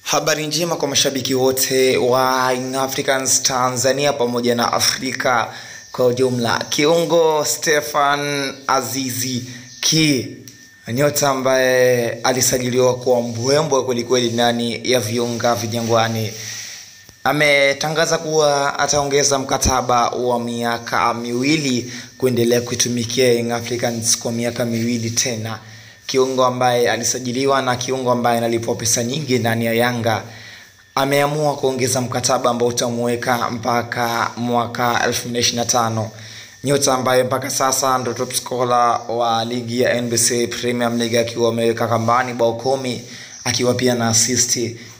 Habari njema kwa mashabiki wote wa Young Africans Tanzania pamoja na Afrika kwa ujumla. Kiungo Stefan Azizi Ki, nyota ambaye alisajiliwa kwa mbwembwe kweli ndani ya viunga vya Jangwani, ametangaza kuwa ataongeza mkataba wa miaka miwili kuendelea kuitumikia Young Africans kwa miaka miwili tena. Kiungo ambaye alisajiliwa na kiungo ambaye analipwa pesa nyingi ndani ya Yanga ameamua kuongeza mkataba ambao utamweka mpaka mwaka 2025. Nyota ambaye mpaka sasa ndo top scorer wa ligi ya NBC Premier League akiwa ameweka kambani bao 10 akiwa pia na assist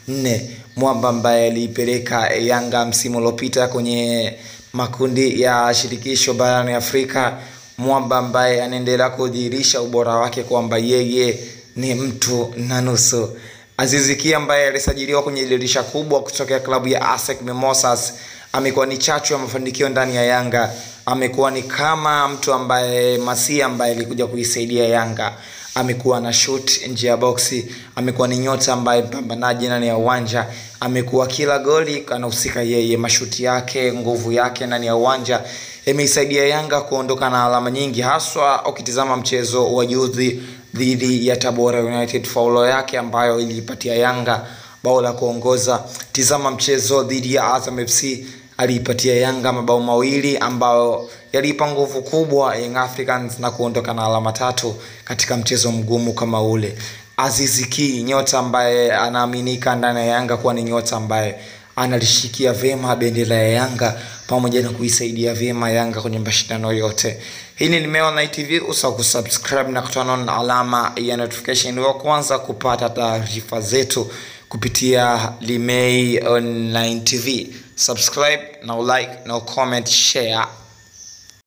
4. Mwamba ambaye alipeleka Yanga msimu uliopita kwenye makundi ya shirikisho barani Afrika. Mwamba ambaye anaendelea kudhihirisha ubora wake kwamba yeye ni mtu na nusu. Azizi Ki ambaye alisajiliwa kwenye dirisha kubwa kutoka klabu ya ASEC Mimosas amekuwa ni chachu ya mafanikio ndani ya Yanga. Amekuwa ni kama mtu ambaye Masia ambaye alikuja kuisaidia Yanga. Amekuwa na shoot nje ya boxi, amekuwa ni nyota ambaye mpambanaji ndani ya uwanja, amekuwa kila goli anahusika yeye. Mashuti yake, nguvu yake ndani ya uwanja imeisaidia Yanga kuondoka na alama nyingi, haswa ukitizama mchezo wa juzi dhidi ya Tabora United, faulo yake ambayo ilipatia Yanga bao la kuongoza. Tizama mchezo dhidi ya Azam FC, alipatia Yanga mabao mawili ambao yalipa nguvu kubwa Young Africans na kuondoka na alama 3 katika mchezo mgumu kama ule. Azizi Ki, nyota ambaye anaaminika ndani ya Yanga kuwa ni nyota ambaye analishikia vema bendera ya Yanga pamoja na kuisaidia vema Yanga kwenye mashindano yote. Hii ni Meo Online TV, usahau kusubscribe na kutana na alama ya notification wa kwanza kupata taarifa zetu kupitia Meo Online TV. Subscribe, now like, now comment, share.